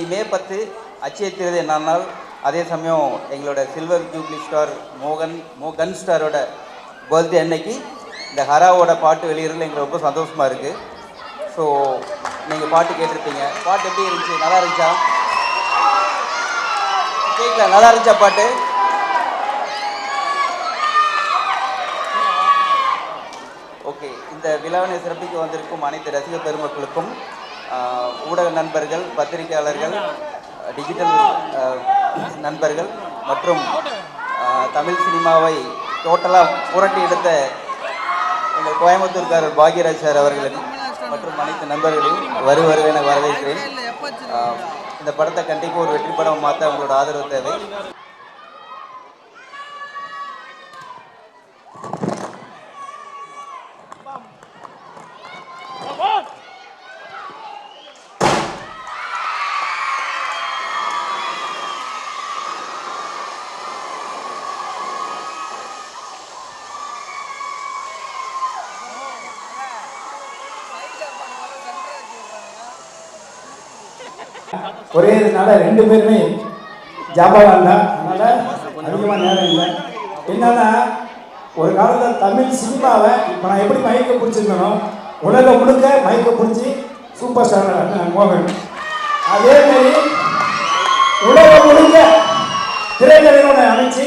இன்னைக்கு மே 10 அச்சய திருதை நாள். அதே சமயம் எங்களோட சில்வர் ஜூப்ளி ஸ்டார் மோகன் ஸ்டாரோட பர்த்டே அன்னைக்கு இந்த ஹராவோட பாட்டு வெளியிடல எங்களுக்கு ரொம்ப சந்தோஷமாக இருக்குது. ஸோ நீங்கள் பாட்டு கேட்டிருப்பீங்க. பாட்டு எப்படி இருந்துச்சு? நல்லா இருந்துச்சா? கேட்கல, நல்லா இருந்துச்சா பாட்டு? ஓகே. இந்த விழாவினை சிறப்பிக்க வந்திருக்கும் அனைத்து ரசிக பெருமக்களுக்கும், ஊடக நண்பர்கள், பத்திரிகையாளர்கள், டிஜிட்டல் நண்பர்கள் மற்றும் தமிழ் சினிமாவை டோட்டலாக புரட்டி எடுத்த எங்கள் கோயம்புத்தூர்காரர் பாக்யராஜ் சார் அவர்களுக்கு மற்றும் அனைத்து நண்பர்களையும் வருவென வரவேற்கிறேன். இந்த படத்தை கண்டிப்பாக ஒரு வெற்றி படம் மாற்ற உங்களோட ஆதரவு தேவை. ஒரே இதனால 2 பேருமே ஜாபான் தான். அதனால் அதிகமாக நேரம் இல்லை. என்னன்னா, ஒரு காலத்தில் தமிழ் சினிமாவை இப்போ நான் எப்படி மயக்க பிடிச்சிருந்தனோ உலகம் முழுக்க மயக்க பிடிச்சி சூப்பர் ஸ்டார் மோகன், அதேமாரி உலகம் முழுக்க திரைக்கலைஞனை அமைச்சு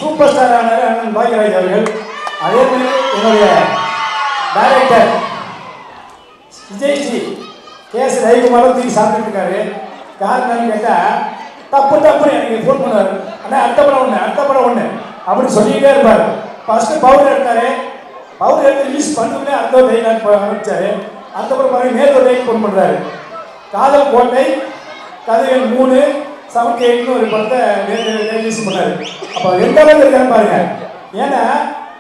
சூப்பர் ஸ்டார் ஆனார் அண்ணன் பாக்யராஜ் அவர்கள். அதேமாரி என்னுடைய டைரக்டர் விஜய்ஜி கேஸ் ரவிக்குமாரும் தூக்கி சாப்பிட்டு இருக்காரு. காரணம்னு கேட்டால் தப்புன்னு எனக்கு ஃபோன் பண்ணுவார். ஆனால் அடுத்த படம் ஒன்று அப்படின்னு சொல்லிக்கிட்டே இருப்பார். ஃபஸ்ட்டு பவுடர் எடுத்தார். பவுடர் எடுத்து ரிலீஸ் பண்ணுறதுனே அடுத்த ஒரு டைலாக் ஆரம்பித்தார். அதுக்கப்புறம் பாருங்கள் நேற்று ஒரு டைம் ஃபோன் பண்ணுறாரு. காதல் கோட்டை கதைகள் 3 78 ஒரு படத்தை ரிலீஸ் பண்ணார். அப்போ எந்த அளவுக்கு இருக்கான்னு பாருங்கள். ஏன்னா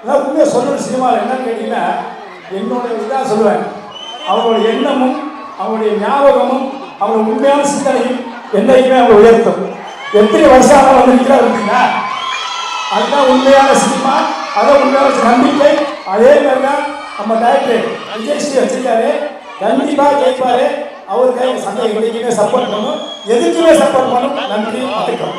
நான் உண்மையாக சொல்லணும், சினிமாவில் என்னன்னு கேட்டிங்கன்னா என்னோட இதாக சொல்லுவேன். அவங்களுடைய எண்ணமும் அவங்களுடைய ஞாபகமும் அவங்களுடைய உண்மையான சிந்தனையும் என்னைக்குமே அவங்க உயர்த்தும். எத்தனை வருஷம் வந்து நிற்கிறார் அப்படின்னா அதுதான் உண்மையான சினிமா, அதான் உண்மையான நம்பிக்கை. அதே மாதிரி தான் நம்ம டைரக்டர் விஜய்ஸ்ரீ வச்சிருக்காரு. கண்டிப்பாக கேட்பாரு. அவருக்கு சந்தை எதுக்குமே சப்போர்ட் பண்ணும், எதுக்குமே சப்போர்ட் பண்ணும். நன்றி, வணக்கம்.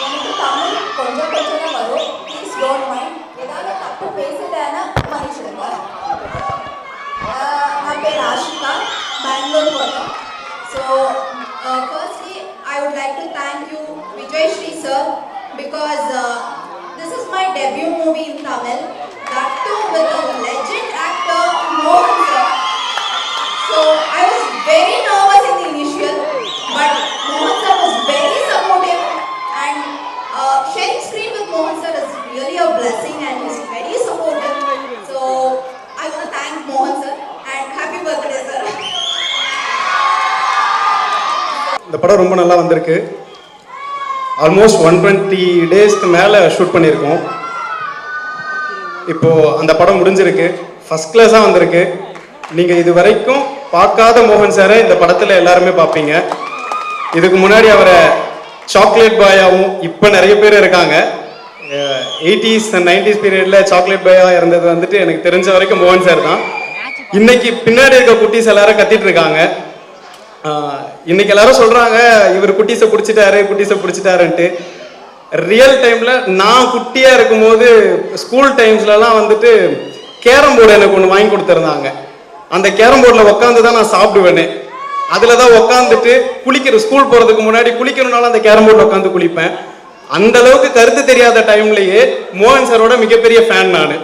எனக்கு தமிழ் கொஞ்சம் கொஞ்சம் வரும், ப்ளீஸ் டோன்ட் மைண்ட். ஏதாவது தப்பு பேசிட்டேன்னா மன்னிச்சிடுங்க. நான் பேர் ஆஷிகா, பெங்களூர் போகிறோம். So firstly I would like to thank you Vijayashree sir because this is my debut movie in Tamil, that too with a legend actor Mohan sir. So I was very nervous in the initial, but Mohan sir was very supportive and sharing screen with Mohan sir is really a blessing and he's very supportive. So I want to thank Mohan sir and happy birthday sir. இந்த படம் ரொம்ப நல்லா வந்திருக்கு. Almost 120 டேஸ்க்கு மேலே shoot பண்ணியிருக்கோம். இப்போது அந்த படம் முடிஞ்சிருக்கு. ஃபஸ்ட் கிளாஸாக வந்திருக்கு. நீங்கள் இது வரைக்கும் பார்க்காத மோகன் சாரை இந்த படத்தில் எல்லாருமே பார்ப்பீங்க. இதுக்கு முன்னாடி அவரை சாக்லேட் பாயாவும் இப்போ நிறைய பேர் இருக்காங்க. 80s and 90s பீரியடில் சாக்லேட் பாயாக இருந்தது வந்துட்டு எனக்கு தெரிஞ்ச வரைக்கும் மோகன் சார் தான். இன்னைக்கு பின்னாடி இருக்க குட்டீஸ் எல்லாரும் கத்திட்டு இருக்காங்க. இன்னைக்கு எல்லாரும் சொல்றாங்க இவர் குட்டீஸை பிடிச்சிட்டாருன்ட்டு. ரியல் டைம்ல நான் குட்டியா இருக்கும்போது ஸ்கூல் டைம்ஸ்லலாம் வந்துட்டு கேரம் போர்டு எனக்கு ஒன்று வாங்கி கொடுத்துருந்தாங்க. அந்த கேரம் போர்டில் உட்காந்து தான் நான் சாப்பிடுவேனே. அதில் தான் உட்காந்துட்டு ஸ்கூல் போகிறதுக்கு முன்னாடி குளிக்கணும்னாலும் அந்த கேரம் போர்டில் உட்காந்து குளிப்பேன். அந்த அளவுக்கு கருத்து தெரியாத டைம்லயே மோகன் சாரோட மிகப்பெரிய ஃபேன் நான்.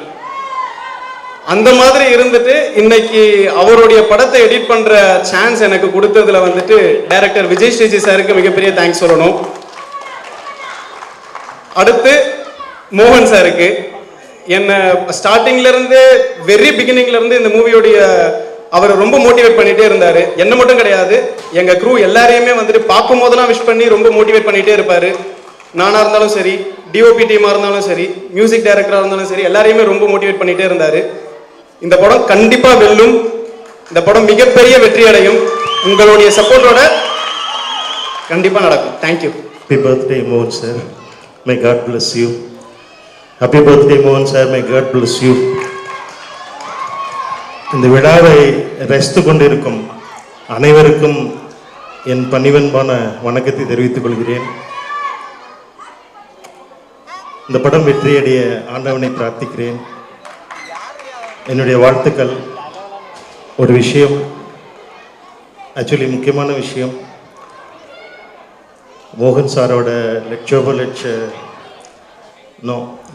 அந்த மாதிரி இருந்துட்டு இன்னைக்கு அவருடைய படத்தை எடிட் பண்ற சான்ஸ் எனக்கு கொடுத்ததுல வந்துட்டு டைரக்டர் விஜய்ஸ்ரீ சாருக்கு மிகப்பெரிய தேங்க்ஸ் சொல்லணும். அடுத்து மோகன் சாருக்கு என்ன ஸ்டார்டிங்ல இருந்து வெரி பிகினிங்ல இருந்து இந்த மூவியோடைய அவர் ரொம்ப மோட்டிவேட் பண்ணிட்டே இருந்தாரு. என்ன மட்டும் கிடையாது, எங்க க்ரூ எல்லாரையுமே வந்துட்டு பார்க்கும் போதெல்லாம் விஷ் பண்ணி ரொம்ப மோட்டிவேட் பண்ணிட்டே இருப்பாரு. நானா இருந்தாலும் சரி, டிஓபி டீமா இருந்தாலும் சரி, மியூசிக் டைரக்டரா இருந்தாலும் சரி, எல்லாரையுமே ரொம்ப மோட்டிவேட் பண்ணிட்டே இருந்தாரு. இந்த படம் கண்டிப்பா வெல்லும். இந்த படம் மிகப்பெரிய வெற்றி அடையும். உங்களுடைய சப்போர்ட்டோட கண்டிப்பா நடக்கும். Thank you. Happy birthday Mohan sir, may God bless you. Happy birthday Mohan sir, may God bless you. இந்த விழாவை ரசித்து கொண்டிருக்கும் அனைவருக்கும் என் பணிவன்பான வணக்கத்தை தெரிவித்துக் கொள்கிறேன். இந்த படம் வெற்றியடைய ஆண்டவனை பிரார்த்திக்கிறேன். என்னுடைய வாழ்த்துக்கள். ஒரு விஷயம், ஆக்சுவலி முக்கியமான விஷயம், மோகன் சாரோட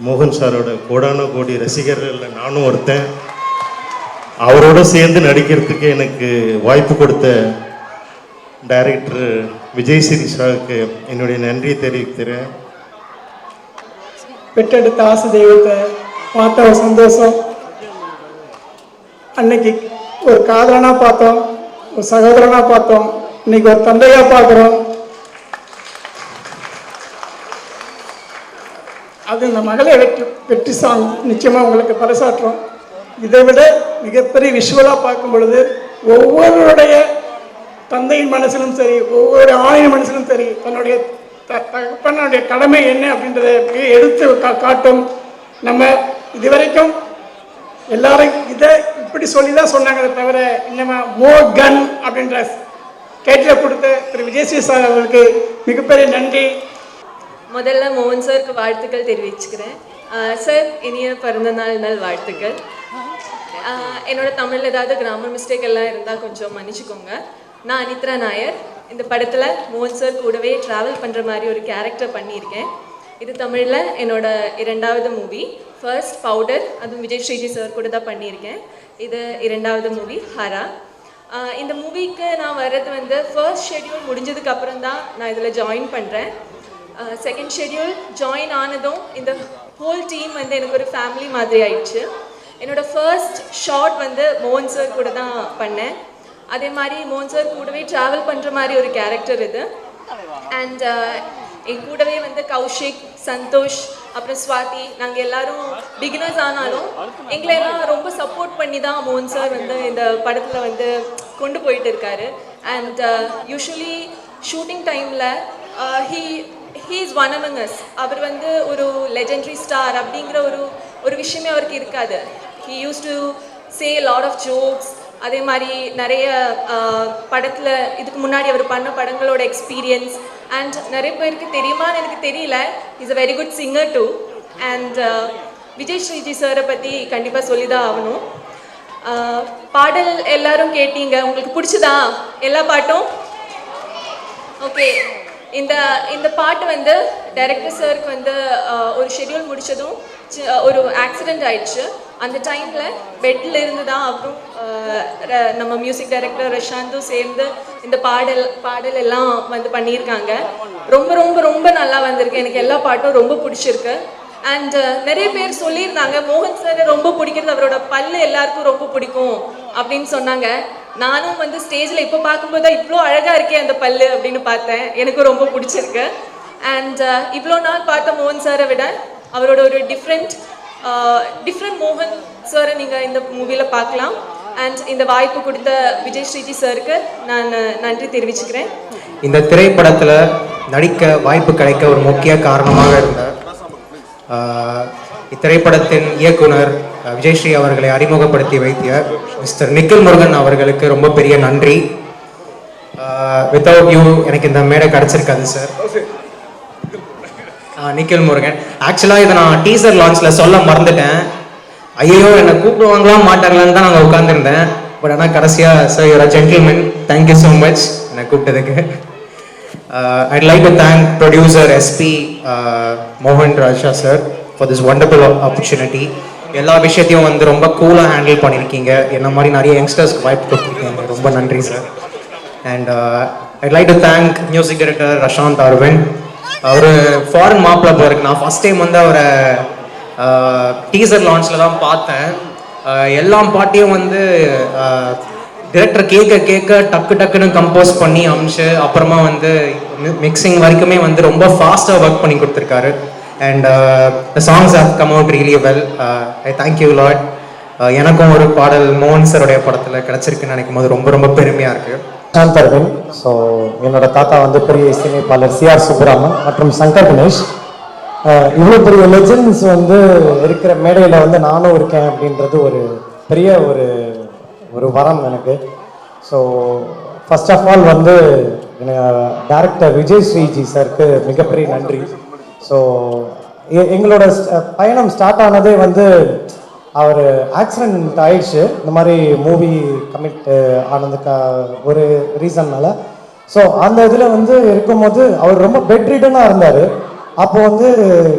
மோகன் சாரோட கோடான கோடி ரசிகர்கள் நானும் ஒருத்தன். அவரோட சேர்ந்து நடிக்கிறதுக்கு எனக்கு வாய்ப்பு கொடுத்த டைரக்டர் விஜய் ஸ்ரீ சாருக்கு என்னுடைய நன்றியை தெரிவிக்கிறேன். பெற்றெடுத்த ஆசை தெய்வத்தை பார்த்த ஒரு சந்தோஷம். அன்னைக்கு ஒரு காதலனா பார்த்தோம், ஒரு சகோதரனா பார்த்தோம், இன்னைக்கு ஒரு தந்தையா பார்க்குறோம். அது இந்த மகளே வெற்றி சாங் நிச்சயமாக உங்களுக்கு பறைசாற்றுறோம். இதை விட மிகப்பெரிய விஷுவலாக பார்க்கும் பொழுது ஒவ்வொருடைய தந்தையின் மனசிலும் சரி, ஒவ்வொரு ஆணையின் மனசிலும் சரி, தன்னுடைய தகப்பனுடைய கடமை என்ன அப்படின்றத எடுத்து காட்டும். நம்ம இதுவரைக்கும் எல்லாரும் இதை இப்படி சொல்லி தான் சொன்னாங்க, தவிர இன்னும் மோர் கன் அப்படின்ற டைட்டில் கொடுத்த திரு விஜயஸ்ரீ சார் அவர்களுக்கு மிகப்பெரிய நன்றி. முதல்ல மோகன் சாருக்கு வாழ்த்துக்கள் தெரிவிச்சுக்கிறேன். சார், இனிய பிறந்தநாள் நல் வாழ்த்துக்கள். என்னோட தமிழில் ஏதாவது கிராமர் மிஸ்டேக் எல்லாம் இருந்தால் கொஞ்சம் மன்னிச்சுக்கோங்க. நான் அனித்ரா நாயர். இந்த படத்தில் மோகன் சார் கூடவே ட்ராவல் பண்ணுற மாதிரி ஒரு கேரக்டர் பண்ணியிருக்கேன். இது தமிழில் என்னோட 2வது மூவி. ஃபர்ஸ்ட் பவுடர், அதுவும் விஜய் ஸ்ரீஜி சார் கூட தான் பண்ணியிருக்கேன். இது 2வது மூவி ஹரா. இந்த மூவிக்கு நான் வர்றது வந்து ஃபர்ஸ்ட் ஷெட்யூல் முடிஞ்சதுக்கு அப்புறம் தான் நான் இதில் ஜாயின் பண்ணுறேன். செகண்ட் ஷெட்யூல் ஜாயின் ஆனதும் இந்த ஹோல் டீம் வந்து எனக்கு ஒரு ஃபேமிலி மாதிரி ஆயிடுச்சு. என்னோடய ஃபர்ஸ்ட் ஷார்ட் வந்து மோகன் சார் கூட தான் பண்ணேன். அதே மாதிரி மோகன் சார் கூடவே ட்ராவல் பண்ணுற மாதிரி ஒரு கேரக்டர் இது. அண்ட் என் கூடவே வந்து கௌஷிக், சந்தோஷ், அப்புறம் ஸ்வாதி, நாங்கள் எல்லாரும் பிகினர்ஸ் ஆனாலும் எங்களை எல்லாம் ரொம்ப சப்போர்ட் பண்ணி தான் மோகன் சார் வந்து இந்த படத்தில் வந்து கொண்டு போயிட்டு இருக்காரு. அண்ட் யூஸ்வலி ஷூட்டிங் டைமில் he is one among us. அவர் வந்து ஒரு லெஜெண்டரி ஸ்டார் அப்படிங்கிற ஒரு விஷயமே அவருக்கு இருக்காது. he used to say a lot of jokes. அதே மாதிரி நிறைய படத்தில் இதுக்கு முன்னாடி அவர் பண்ண படங்களோட எக்ஸ்பீரியன்ஸ் அண்ட் நிறைய பேருக்கு தெரியுமான்னு எனக்கு தெரியல. Is a very good singer too. And Vijay Sreeji சாரை பற்றி கண்டிப்பாக சொல்லி தான் ஆகணும். பாடல் எல்லாரும் கேட்டீங்க, உங்களுக்கு பிடிச்சதா எல்லா பாட்டும்? ஓகே. இந்த பாட்டு வந்து டைரக்டர் சாருக்கு வந்து ஒரு ஷெட்யூல் முடித்ததும் ஒரு ஆக்சிடெண்ட் ஆயிடுச்சு. அந்த டைமில் பெட்டில் இருந்து தான் அப்புறம் நம்ம மியூசிக் டைரக்டர் ரஷாந்தும் சேர்ந்து இந்த பாடல் எல்லாம் வந்து பண்ணியிருக்காங்க. ரொம்ப ரொம்ப ரொம்ப நல்லா வந்திருக்கு. எனக்கு எல்லா பாட்டும் ரொம்ப பிடிச்சிருக்கு. அண்ட் நிறைய பேர் சொல்லியிருந்தாங்க மோகன் சாரை ரொம்ப பிடிக்கிறது அவரோட பல்லு எல்லாருக்கும் ரொம்ப பிடிக்கும் அப்படின்னு சொன்னாங்க. நானும் வந்து ஸ்டேஜில் இப்போ பார்க்கும்போது தான் இவ்வளோ அழகாக இருக்கே அந்த பல்லு அப்படின்னு பார்த்தேன். எனக்கு ரொம்ப பிடிச்சிருக்கு. அண்ட் இவ்வளோ நாள் பார்த்த மோகன் சாரை விட அவரோட ஒரு டிஃப்ரெண்ட் மோகன் சாரை நீங்கள் இந்த மூவியில் பார்க்கலாம். அண்ட் இந்த வாய்ப்பு கொடுத்த விஜய் ஸ்ரீஜி சாருக்கு நான் நன்றி தெரிவிச்சுக்கிறேன். இந்த திரைப்படத்தில் நடிக்க வாய்ப்பு கிடைக்க ஒரு முக்கிய காரணமாக இருந்த இத்திரைப்படத்தின் இயக்குனர் விஜயஸ்ரீ அவர்களை அறிமுகப்படுத்தி வைத்திய மிஸ்டர் நிக்கில் முருகன் அவர்களுக்கு ரொம்ப பெரிய நன்றி. வித்தவுட் யூ எனக்கு இந்த மேடை கிடைச்சிருக்காது சார். நிக்கில் முருகன், ஆக்சுவலாக இதை நான் டீசர் லான்ச்சில் சொல்ல மறந்துட்டேன். ஐயோ என்னை கூப்பிடுவாங்களா மாட்டாங்களான்னு தான் நாங்கள் உட்காந்துருந்தேன். பட் ஆனால் கடைசியாக sir your a gentleman, thank you so much என்னை கூப்பிட்டதுக்கு. I'd like to thank producer SP Mohan Raja sir for this wonderful opportunity. எல்லா விஷயத்தையும் வந்து ரொம்ப கூலாக ஹேண்டில் பண்ணியிருக்கீங்க. என்ன மாதிரி நிறைய யங்ஸ்டர்ஸ்க்கு வாய்ப்பு கொடுத்துருக்கீங்க. ரொம்ப நன்றி sir. And I'd like to thank music director Rashanth Aravind. அவர் ஃபாரின் மாப்பிள்ள போகிறதுக்கு நான் ஃபஸ்ட் டைம் வந்து அவரை டீசர் லான்ச்சில் தான் பார்த்தேன். எல்லா பாட்டையும் வந்து டிரெக்டர் கேட்க டக்குன்னு கம்போஸ் பண்ணி அமிச்சு அப்புறமா வந்து மிக்சிங் வரைக்குமே வந்து ரொம்ப ஃபாஸ்ட்டாக ஒர்க் பண்ணி கொடுத்துருக்காரு. And the songs have come out really well. I thank you lot. எனக்கும் ஒரு பாடல் மோகன் சாருடைய படத்தில் கிடச்சிருக்குன்னு நினைக்கும் போது ரொம்ப ரொம்ப பெருமையாக இருக்குது. சாந்த் அரவிந்த். ஸோ என்னோட தாத்தா வந்து பெரிய இசையமைப்பாளர் சிஆர் சுப்புராமன் மற்றும் சங்கர் கணேஷ். இவ்வளோ பெரிய லெஜெண்ட்ஸ் வந்து இருக்கிற மேடையில் வந்து நானும் இருக்கேன் அப்படின்றது ஒரு பெரிய ஒரு வரம் எனக்கு. ஸோ ஃபர்ஸ்ட் ஆஃப் ஆல் வந்து டைரக்டர் விஜய் ஸ்ரீஜி சாருக்கு மிகப்பெரிய நன்றி. ஸோ எங்களோட பயணம் ஸ்டார்ட் ஆனதே வந்து அவர் ஆக்சிடென்ட் ஆயிடுச்சு, இந்த மாதிரி மூவி கமிட் ஆனதுக்கு ஒரு ரீசன்னால. ஸோ அந்த இதில் வந்து இருக்கும்போது அவர் ரொம்ப பெட் ரிடனாக இருந்தார். அப்போ வந்து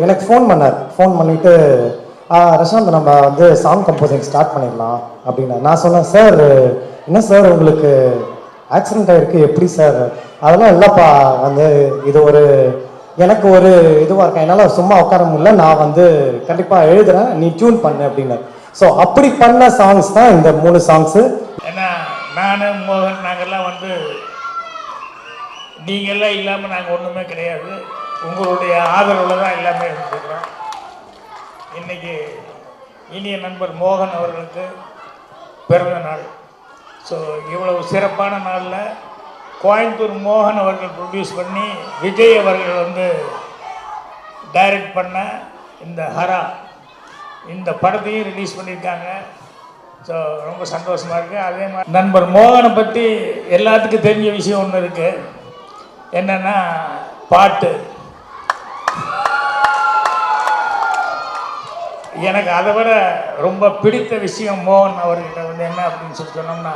எனக்கு ஃபோன் பண்ணார். ஃபோன் பண்ணிவிட்டு ரஷாந்த் நம்ம வந்து சாங் கம்போசிங் ஸ்டார்ட் பண்ணிடலாம் அப்படின்னா நான் சொன்னேன், சார் என்ன சார் உங்களுக்கு ஆக்சிடென்ட் ஆகிருக்கு எப்படி சார்? அதெல்லாம் இல்லைப்பா, வந்து இது ஒரு எனக்கு ஒரு இதுவாக இருக்கேன், என்னால் சும்மா உட்கார முடியல, நான் வந்து கண்டிப்பாக எழுதுறேன், நீ டியூன் பண்ணு அப்படின்னு. ஸோ அப்படி பண்ண சாங்ஸ் தான் இந்த 3 சாங்ஸு. ஏன்னா நான் மோகன் நாங்கள்லாம் வந்து நீங்கள்லாம் இல்லாமல் நாங்கள் ஒன்றுமே கிடையாது. உங்களுடைய ஆதரவில் தான் எல்லாமே இருந்துக்கிறோம். இன்றைக்கி இனிய நண்பர் மோகன் அவர்களுக்கு பிறந்த நாள். ஸோ இவ்வளவு சிறப்பான நாளில் கோயம்புத்தூர் மோகன் அவர்கள் ப்ரொடியூஸ் பண்ணி விஜய் அவர்கள் வந்து டைரக்ட் பண்ண இந்த ஹரா இந்த படத்தையும் ரிலீஸ் பண்ணியிருக்காங்க. ஸோ ரொம்ப சந்தோஷமாக இருக்குது. அதே மாதிரி நண்பர் மோகனை பற்றி எல்லாத்துக்கும் தெரிஞ்ச விஷயம் ஒன்று இருக்குது. என்னென்னா பாட்டு. எனக்கு அதை விட ரொம்ப பிடித்த விஷயம் மோகன் அவர்கிட்ட வந்து என்ன அப்படின்னு சொல்லி சொன்னோம்னா,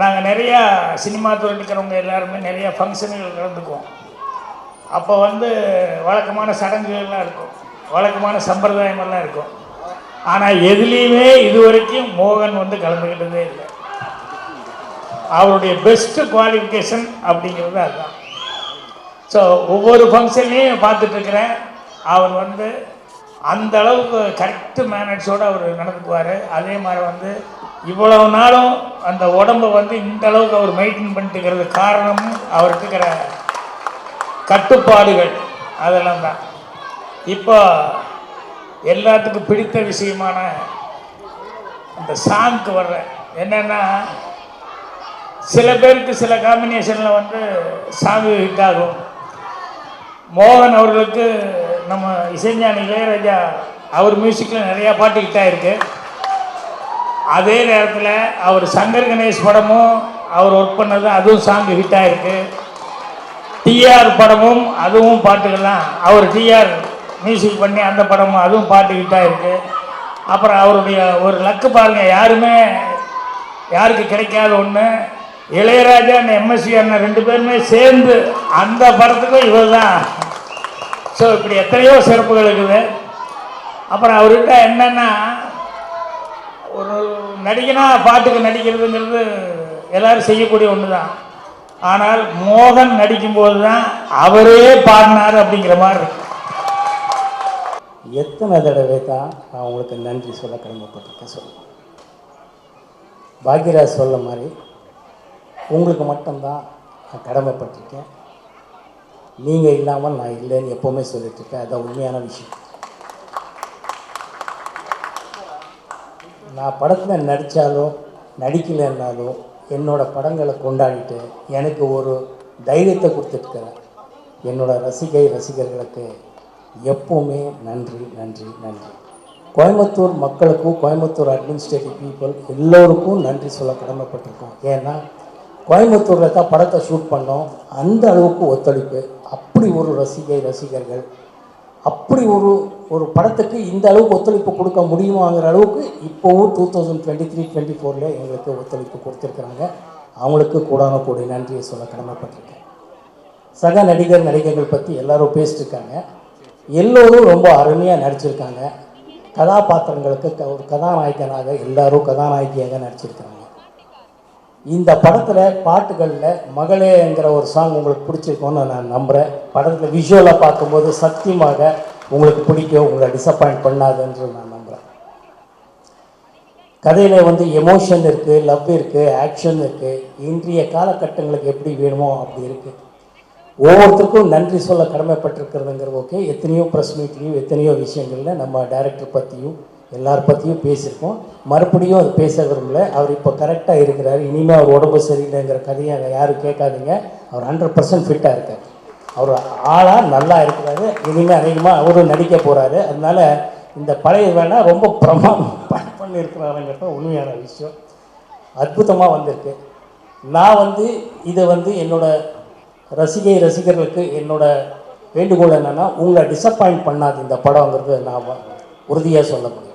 நாங்கள் நிறையா சினிமா துறையில் இருக்கிறவங்க எல்லாருமே நிறையா ஃபங்க்ஷன்கள் கலந்துக்குவோம். அப்போ வந்து வழக்கமான சடங்குகள்லாம் இருக்கும், வழக்கமான சம்பிரதாயமெல்லாம் இருக்கும். ஆனால் எதுலேயுமே இது வரைக்கும் மோகன் வந்து கலந்துக்கிட்டதே இல்லை. அவருடைய பெஸ்ட்டு குவாலிஃபிகேஷன் அப்படிங்கிறது அதுதான். ஸோ ஒவ்வொரு ஃபங்க்ஷன்லேயும் பார்த்துட்ருக்கிறேன், அவர் வந்து அந்த அளவுக்கு கரெக்டு மேனேஜோடு அவர் நடந்துக்குவார். அதே மாதிரி வந்து இவ்வளவு நாளும் அந்த உடம்பை வந்து இந்த அளவுக்கு அவர் மெயின்டைன் பண்ணிட்டுக்கிறது காரணமும் அவருக்கு இருக்கிற கட்டுப்பாடுகள் அதெல்லாம் தான். இப்போ எல்லாத்துக்கும் பிடித்த விஷயமான அந்த சாங்க்கு வர்ற என்னென்னா, சில பேருக்கு சில காம்பினேஷனில் வந்து சாங் ஹிட் ஆகும். மோகன் அவர்களுக்கு நம்ம இசைஞானி இளையராஜா அவர் மியூசிக்கில் நிறையா பாட்டு ஹிட் ஆகிருக்கு. அதே நேரத்தில் அவர் சங்கர் கணேஷ் படமும் அவர் ஒர்க் பண்ணது அதுவும் சாங் ஹிட் ஆகிருக்கு. டிஆர் படமும் அதுவும் பாட்டுகள்லாம் அவர் டிஆர் மியூசிக் பண்ணி அந்த படமும் அதுவும் பாட்டு ஹிட் ஆகிருக்கு. அப்புறம் அவருடைய ஒரு லக்கு பாருங்கள், யாருக்கு கிடைக்காத ஒன்று, இளையராஜா அந்த எம்எஸ்வி அண்ணன் 2 பேருமே சேர்ந்து அந்த படத்துக்கும் இவர் தான். ஸோ இப்படி எத்தனையோ சிறப்புகள் இருக்குது. அப்புறம் அவர்கிட்ட என்னென்னா, ஒரு நடிகனாக பாட்டுக்கு நடிக்கிறதுங்கிறது எல்லோரும் செய்யக்கூடிய ஒன்று தான். ஆனால் மோகன் நடிக்கும்போது தான் அவரே பாடினார் அப்படிங்கிற மாதிரி இருக்கு. எத்தனை தடவை தான் நான் உங்களுக்கு நன்றி சொல்ல கடமைப்பட்டிருக்கேன் சொல்லுங்கள். பாக்யராஜ் சொல்ல மாதிரி உங்களுக்கு மட்டும்தான் நான் கடமைப்பட்டிருக்கேன். நீங்கள் இல்லாமல் நான் இல்லைன்னு எப்போவுமே சொல்லிட்டுருக்கேன். அதுதான் உண்மையான விஷயம். நான் படத்தில் நடித்தாலும் நடிக்கலைன்னாலும் என்னோடய படங்களை கொண்டாடிட்டு எனக்கு ஒரு தைரியத்தை கொடுத்துருக்கிறேன். என்னோடய ரசிகர்களுக்கு எப்போவுமே நன்றி நன்றி நன்றி. கோயம்புத்தூர் மக்களுக்கும் கோயம்புத்தூர் அட்மினிஸ்ட்ரேட்டிவ் பீப்புள் எல்லோருக்கும் நன்றி சொல்ல கடமைப்பட்டிருக்கோம். ஏன்னா கோயம்புத்தூரில் தான் படத்தை ஷூட் பண்ணோம். அந்த அளவுக்கு ஒத்துழைப்பு, அப்படி ஒரு ரசிகர்கள், அப்படி ஒரு படத்துக்கு இந்த அளவுக்கு ஒத்துழைப்பு கொடுக்க முடியுமாங்கிற அளவுக்கு இப்போவும் 2023-24 எங்களுக்கு ஒத்துழைப்பு கொடுத்துருக்குறாங்க. அவங்களுக்கு கூடான நன்றியை சொல்ல கடமைப்பட்டிருக்கேன். சக நடிகர்கள் பற்றி எல்லோரும் பேசிட்டுருக்காங்க. எல்லோரும் ரொம்ப அருமையாக நடிச்சிருக்காங்க. கதாபாத்திரங்களுக்கு ஒரு கதாநாயகனாக எல்லோரும் கதாநாயகியாக நடிச்சிருக்காங்க. இந்த படத்தில் பாட்டுகளில் மகளேங்கிற ஒரு சாங் உங்களுக்கு பிடிச்சிருக்கோன்னு நான் நம்புகிறேன். படத்தில் விஷுவலாக பார்க்கும்போது சத்தியமாக உங்களுக்கு பிடிக்கும், உங்களை டிசப்பாயிண்ட் பண்ணாதுன்னு நான் நம்புகிறேன். கதையில் வந்து எமோஷன் இருக்குது, லவ் இருக்குது, ஆக்ஷன் இருக்குது. இன்றைய காலகட்டங்களுக்கு எப்படி வேணுமோ அப்படி இருக்குது. ஒவ்வொருத்தருக்கும் நன்றி சொல்ல கடமைப்பட்டிருக்கிறதுங்கிறது ஓகே. எத்தனையோ ப்ரெஸ் மீட்லேயும் எத்தனையோ விஷயங்களில் நம்ம டைரக்டர் பற்றியும் எல்லார் பற்றியும் பேசியிருக்கோம். மறுபடியும் அது பேச விரும்பல. அவர் இப்போ கரெக்டாக இருக்கிறார். இனிமேல் அவர் உடம்பு சரியில்லைங்கிற கதையை அங்கே யாரும் கேட்காதீங்க. அவர் 100% ஃபிட்டாக இருக்கார். அவர் ஆளாக நல்லா இருக்கிறாரு. இனிமேல் அதிகமாக அவரும் நடிக்க போகிறாரு. அதனால் இந்த பழைய வேணால் ரொம்ப பிரமாதம் பண்ணியிருக்கிறாருங்கிறத உண்மையான விஷயம். அற்புதமாக வந்திருக்கு. நான் வந்து இதை வந்து என்னோட ரசிகர்களுக்கு என்னோட வேண்டுகோள் என்னென்னா உங்களை டிசப்பாயிண்ட் பண்ணாது இந்த படங்கிறது நான் உறுதியாக சொல்ல முடியும்.